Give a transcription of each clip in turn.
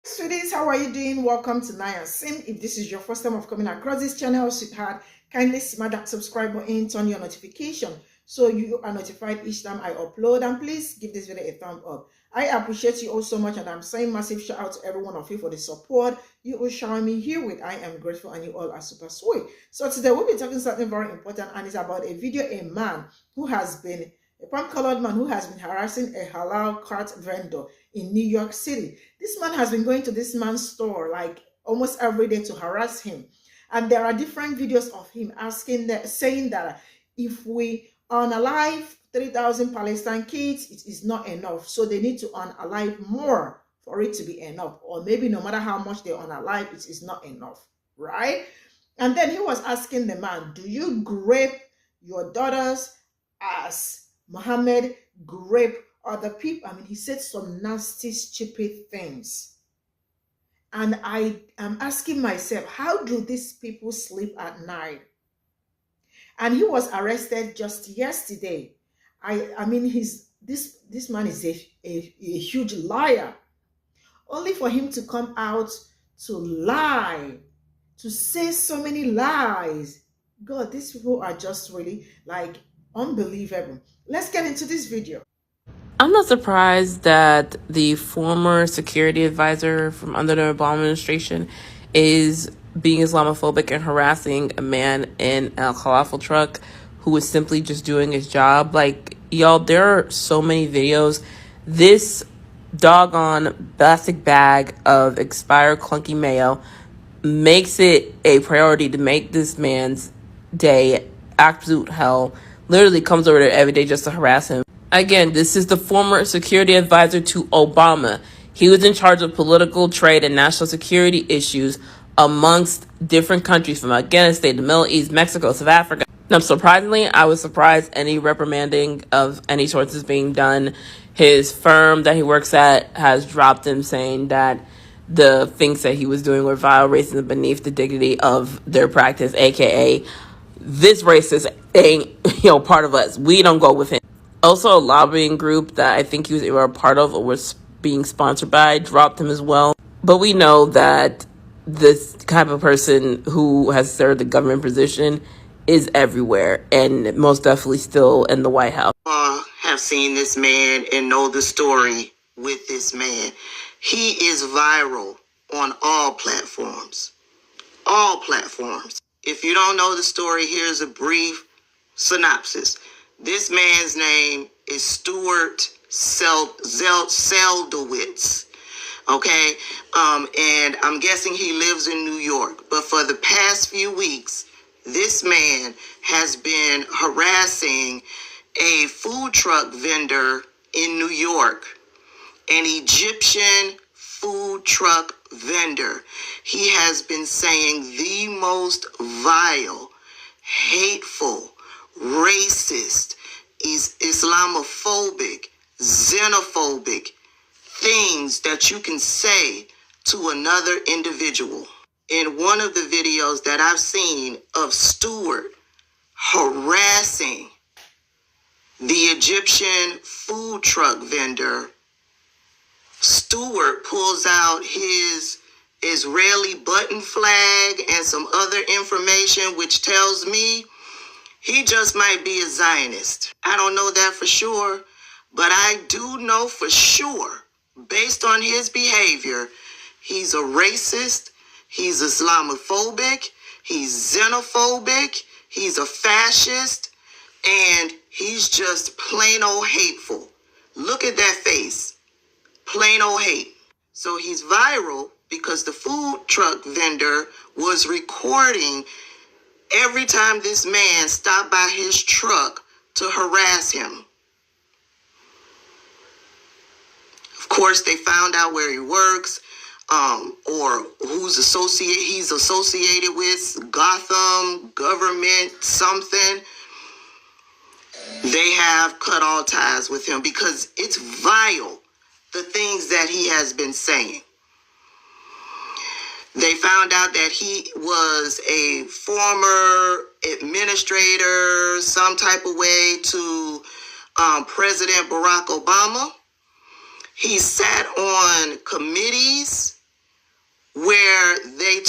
Sweeties, how are you doing? Welcome to Naya Sim. If this is your first time of coming across this channel, sweetheart, kindly smash that subscribe button, turn your notification so you are notified each time I upload, and please give this video a thumb up. I appreciate you all so much, and I'm saying massive shout out to every one of you for the support you all shower me here with. I am grateful, and you all are super sweet. So today we'll be talking something very important, and it's about a video a palm colored man who has been harassing a halal cart vendor in New York City. This man has been going to this man's store like almost every day to harass him. And there are different videos of him saying that if we unalive 3,000 Palestine kids, it is not enough. So they need to unalive more for it to be enough. Or maybe no matter how much they unalive, it is not enough, right? And then he was asking the man, do you grape your daughters as Muhammad grape other people? I mean, he said some nasty, stupid things. And I am asking myself, how do these people sleep at night? And he was arrested just yesterday. I mean, this man is a huge liar. Only for him to come out to lie, to say so many lies. God, these people are just really like unbelievable. Let's get into this video. I'm not surprised that the former security advisor from under the Obama administration is being Islamophobic and harassing a man in a falafel truck who was simply just doing his job. Like, y'all, there are so many videos. This doggone plastic bag of expired clunky mayo makes it a priority to make this man's day absolute hell. Literally comes over there every day just to harass him. Again, this is the former security advisor to Obama. He was in charge of political, trade, and national security issues amongst different countries from Afghanistan, the Middle East, Mexico, South Africa. Now, surprisingly, I was surprised any reprimanding of any sorts is being done. His firm that he works at has dropped him, saying that the things that he was doing were vile, racist, beneath the dignity of their practice, aka this racist ain't part of us. We don't go with him. Also, a lobbying group that I think he was either a part of or was being sponsored by dropped him as well. But we know that this type of person who has served a government position is everywhere, and most definitely still in the White House. Have seen this man and know the story with this man. He is viral on all platforms. All platforms. If you don't know the story, here's a brief synopsis. This man's name is Stuart Seldowitz. Okay, and I'm guessing he lives in New York. But for the past few weeks, this man has been harassing a food truck vendor in New York, an Egyptian food truck vendor. He has been saying the most vile, hateful, racist, Islamophobic, xenophobic things that you can say to another individual. In one of the videos that I've seen of Stuart harassing the Egyptian food truck vendor, Stuart pulls out his Israeli button flag and some other information which tells me he just might be a Zionist. I don't know that for sure, but I do know for sure, based on his behavior, he's a racist, he's Islamophobic, he's xenophobic, he's a fascist, and he's just plain old hateful. Look at that face. Plain old hate. So he's viral because the food truck vendor was recording every time this man stopped by his truck to harass him. Of course, they found out where he works, or he's associated with, Gotham, government, something. They have cut all ties with him because it's vile, the things that he has been saying. They found out that he was a former administrator, some type of way, to President Barack Obama. He sat on committees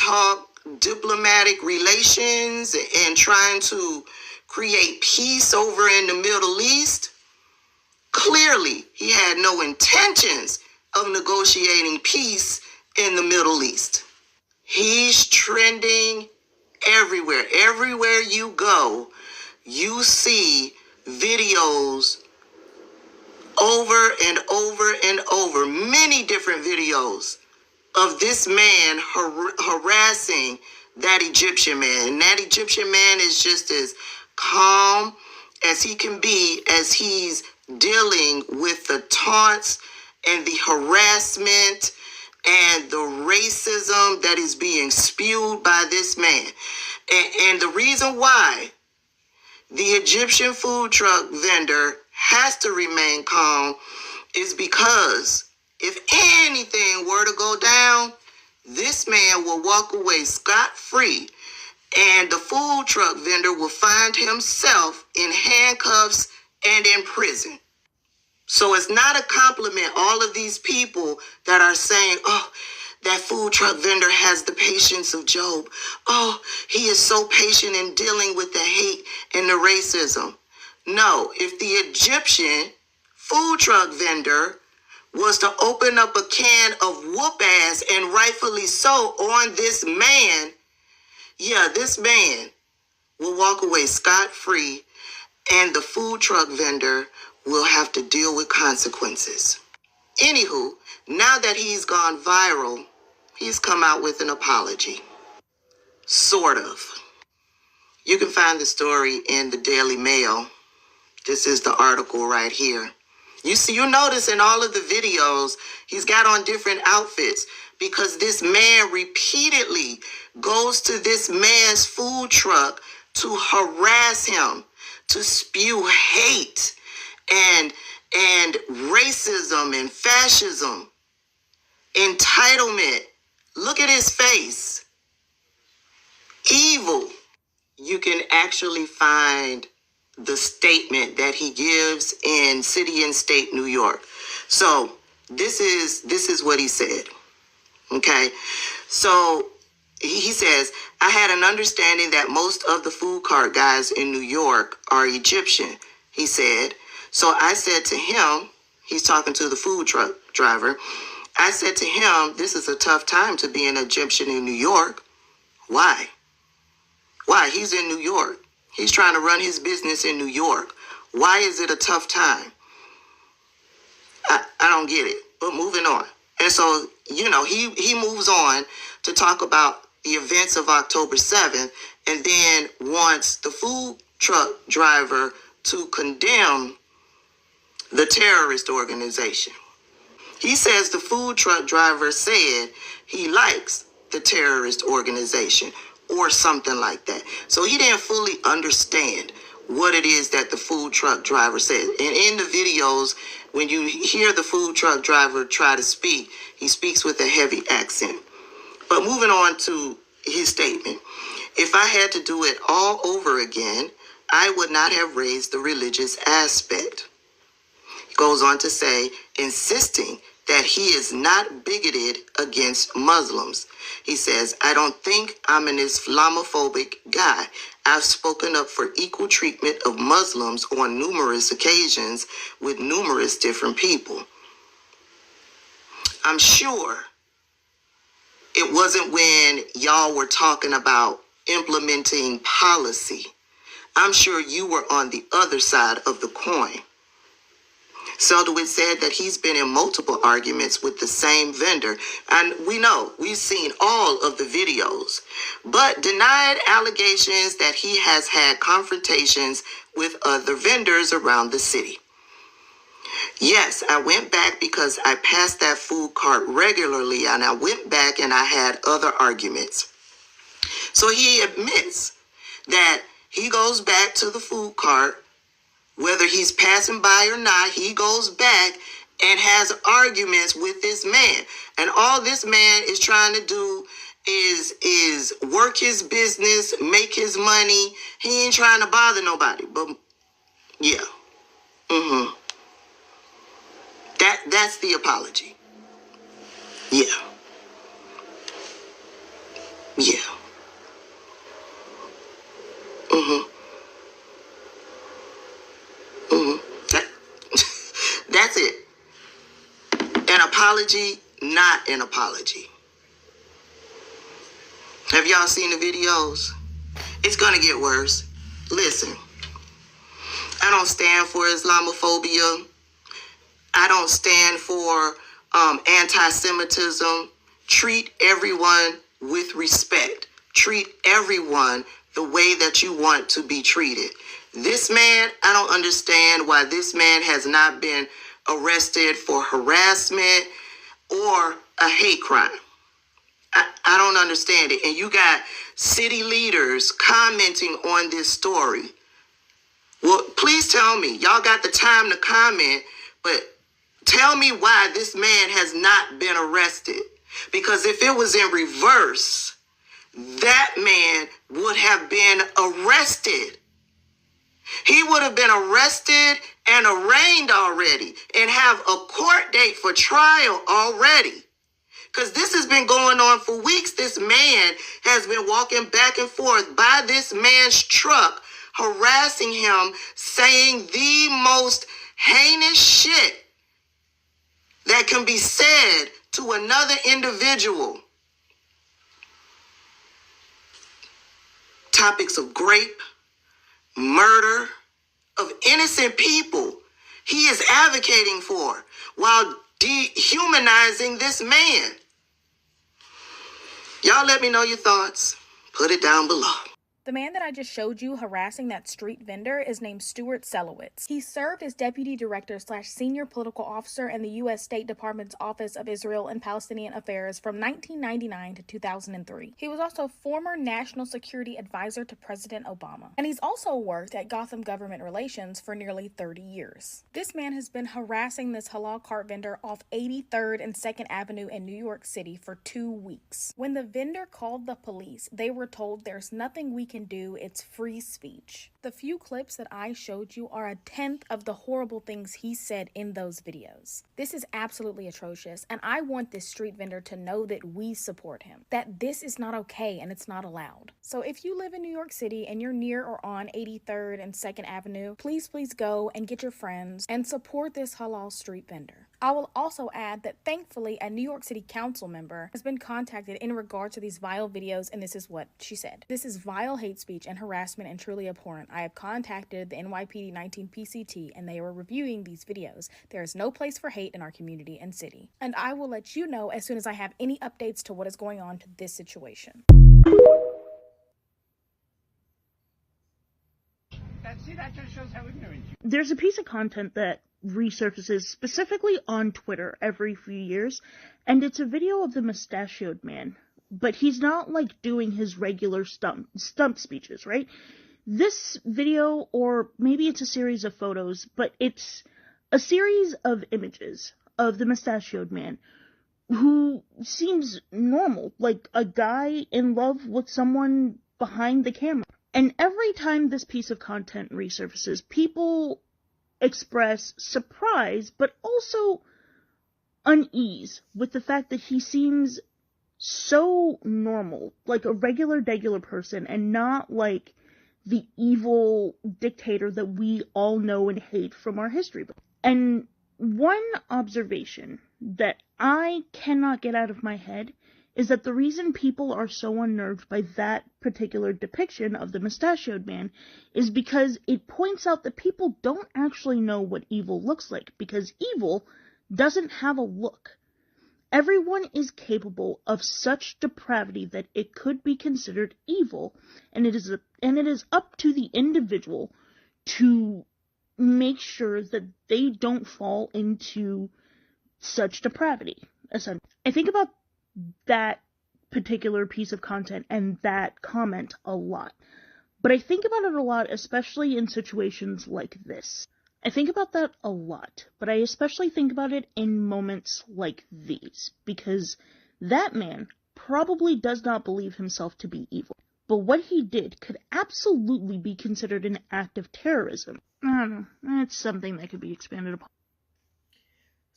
talk diplomatic relations and trying to create peace over in the Middle East. Clearly, he had no intentions of negotiating peace in the Middle East. He's trending everywhere. Everywhere you go, you see videos over and over and over, many different videos of this man harassing that Egyptian man. And that Egyptian man is just as calm as he can be as he's dealing with the taunts and the harassment and the racism that is being spewed by this man. And the reason why the Egyptian food truck vendor has to remain calm is because if anything were to go down, this man will walk away scot-free, and the food truck vendor will find himself in handcuffs and in prison. So it's not a compliment, all of these people that are saying, oh, that food truck vendor has the patience of Job. Oh, he is so patient in dealing with the hate and the racism. No, if the Egyptian food truck vendor was to open up a can of whoop ass, and rightfully so, on this man, yeah, this man will walk away scot-free, and the food truck vendor will have to deal with consequences. Anywho, now that he's gone viral, he's come out with an apology. Sort of. You can find the story in the Daily Mail. This is the article right here. You notice in all of the videos, he's got on different outfits because this man repeatedly goes to this man's food truck to harass him, to spew hate and racism and fascism, entitlement. Look at his face. Evil. You can actually find the statement that he gives in City and State, New York. So this is what he said. Okay. So he says, I had an understanding that most of the food cart guys in New York are Egyptian, he said. So I said to him, he's talking to the food truck driver. I said to him, this is a tough time to be an Egyptian in New York. Why? Why? He's in New York. He's trying to run his business in New York. Why is it a tough time? I don't get it, but moving on. And so, he moves on to talk about the events of October 7th and then wants the food truck driver to condemn the terrorist organization. He says the food truck driver said he likes the terrorist organization or something like that. So he didn't fully understand what it is that the food truck driver said. And in the videos, when you hear the food truck driver try to speak, he speaks with a heavy accent. But moving on to his statement, if I had to do it all over again, I would not have raised the religious aspect. He goes on to say, insisting that he is not bigoted against Muslims. He says, I don't think I'm an Islamophobic guy. I've spoken up for equal treatment of Muslims on numerous occasions with numerous different people. I'm sure it wasn't when y'all were talking about implementing policy. I'm sure you were on the other side of the coin. Seldowitz said that he's been in multiple arguments with the same vendor, and we've seen all of the videos, but denied allegations that he has had confrontations with other vendors around the city. Yes, I went back because I passed that food cart regularly, and I went back and I had other arguments. So he admits that he goes back to the food cart. Whether he's passing by or not, he goes back and has arguments with this man. And all this man is trying to do is work his business, make his money. He ain't trying to bother nobody. But yeah. That's the apology. Yeah. Yeah. Mm-hmm. Mm-hmm. That's it. An apology, not an apology. Have y'all seen the videos? It's gonna get worse. Listen, I don't stand for Islamophobia. I don't stand for anti-Semitism. Treat everyone with respect. Treat everyone the way that you want to be treated. This man, I don't understand why this man has not been arrested for harassment or a hate crime. I don't understand it. And you got city leaders commenting on this story. Well, please tell me, y'all got the time to comment, but tell me why this man has not been arrested. Because if it was in reverse, that man would have been arrested. He would have been arrested and arraigned already and have a court date for trial already. Because this has been going on for weeks. This man has been walking back and forth by this man's truck, harassing him, saying the most heinous shit that can be said to another individual. Topics of rape, murder of innocent people he is advocating for while dehumanizing this man. Y'all let me know your thoughts. Put it down below. The man that I just showed you harassing that street vendor is named Seldowitz. He served as Deputy Director / Senior Political Officer in the U.S. State Department's Office of Israel and Palestinian Affairs from 1999 to 2003. He was also former National Security Advisor to President Obama. And he's also worked at Gotham Government Relations for nearly 30 years. This man has been harassing this halal cart vendor off 83rd and 2nd Avenue in New York City for 2 weeks. When the vendor called the police, they were told there's nothing we can do, it's free speech. The few clips that I showed you are a tenth of the horrible things he said in those videos. This is absolutely atrocious, and I want this street vendor to know that we support him, that this is not okay and it's not allowed. So if you live in New York City and you're near or on 83rd and 2nd Avenue, please go and get your friends and support this halal street vendor. I will also add that thankfully a New York City council member has been contacted in regard to these vile videos, and this is what she said. This is vile hate speech and harassment and truly abhorrent. I have contacted the NYPD 19 PCT and they are reviewing these videos. There is no place for hate in our community and city. And I will let you know as soon as I have any updates to what is going on to this situation. That just shows how ignorant you are. There's a piece of content that resurfaces specifically on Twitter every few years, and it's a video of the mustachioed man, but he's not like doing his regular stump speeches, right? This video, or maybe it's a series of photos, but it's a series of images of the mustachioed man who seems normal, like a guy in love with someone behind the camera. And every time this piece of content resurfaces, people express surprise, but also unease with the fact that he seems so normal, like a regular person, and not like the evil dictator that we all know and hate from our history book. And one observation that I cannot get out of my head is that the reason people are so unnerved by that particular depiction of the mustachioed man is because it points out that people don't actually know what evil looks like, because evil doesn't have a look. Everyone is capable of such depravity that it could be considered evil, and it is up to the individual to make sure that they don't fall into such depravity. I think about that particular piece of content and that comment a lot. But I think about it a lot, especially in situations like this. I think about that a lot, but I especially think about it in moments like these, because that man probably does not believe himself to be evil. But what he did could absolutely be considered an act of terrorism. I don't know, it's something that could be expanded upon.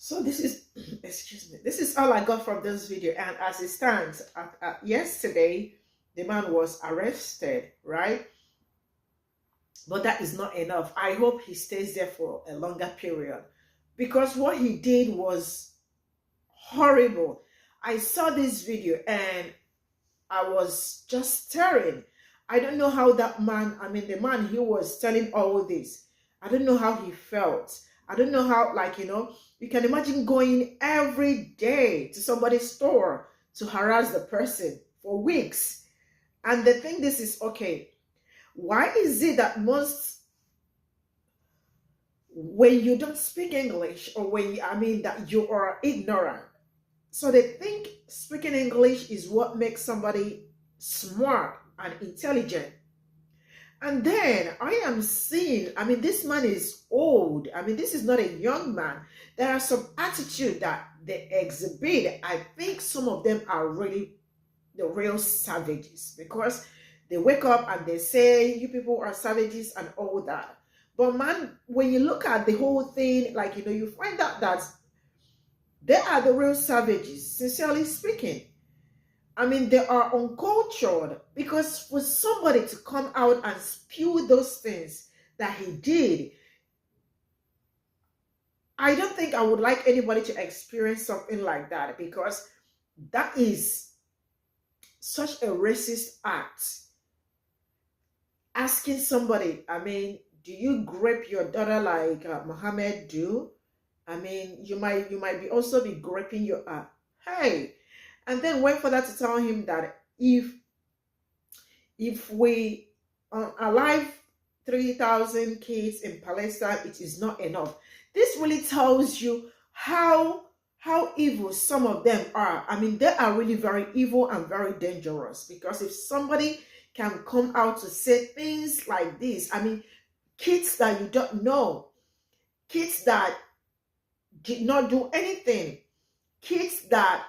So this is all I got from this video, and as it stands, yesterday the man was arrested, right? But that is not enough. I hope he stays there for a longer period, because what he did was horrible. I saw this video and I was just staring. I don't know how that man, I mean, the man, he was telling all this. I don't know how he felt. I don't know how, like, you can imagine going every day to somebody's store to harass the person for weeks. And they think this is okay. Why is it that when you don't speak English, or that you are ignorant, so they think speaking English is what makes somebody smart and intelligent. And then I am seeing, this man is old. This is not a young man. There are some attitude that they exhibit. I think some of them are really the real savages, because they wake up and they say, you people are savages and all that. But man, when you look at the whole thing, you find out that they are the real savages, sincerely speaking. They are uncultured, because for somebody to come out and spew those things that he did, I don't think I would like anybody to experience something like that, because that is such a racist act. Asking somebody, do you grape your daughter like Muhammad do? You might be also be graping your hey. And then went further to tell him that if we alive 3,000 kids in Palestine, it is not enough. This really tells you how evil some of them are. They are really very evil and very dangerous, because if somebody can come out to say things like this, kids that you don't know, kids that did not do anything, kids that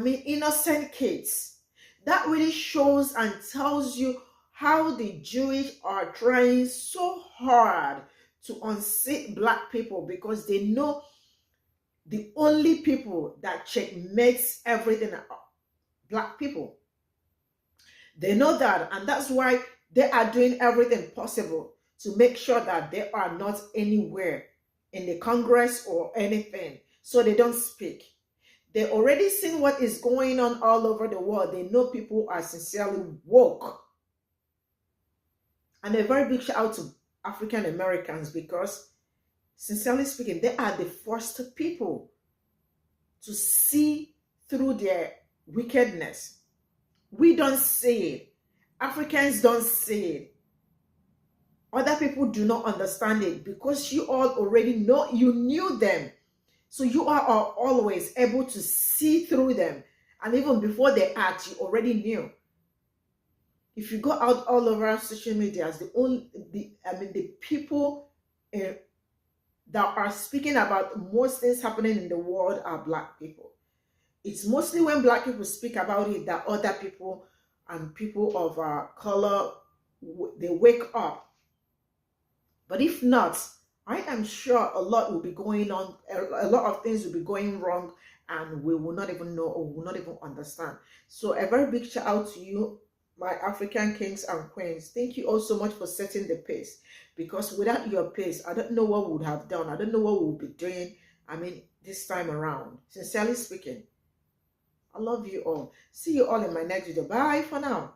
innocent kids, that really shows and tells you how the Jewish are trying so hard to unseat Black people, because they know the only people that checkmates everything are Black people. They know that, and that's why they are doing everything possible to make sure that they are not anywhere in the Congress or anything, so they don't speak. They already seen what is going on all over the world. They know people are sincerely woke. And a very big shout out to African Americans, because sincerely speaking, they are the first people to see through their wickedness. We don't see it. Africans don't see it. Other people do not understand it, because you all already know, you knew them. So you are always able to see through them. And even before they act, you already knew. If you go out all over social media, the people that are speaking about most things happening in the world are Black people. It's mostly when Black people speak about it that other people and people of color, they wake up. But if not, I am sure a lot will be going on, a lot of things will be going wrong, and we will not even know, or will not even understand. So a very big shout out to you, my African kings and queens. Thank you all so much for setting the pace, because without your pace, I don't know what we would have done. I don't know what we'll be doing, this time around. Sincerely speaking, I love you all. See you all in my next video. Bye for now.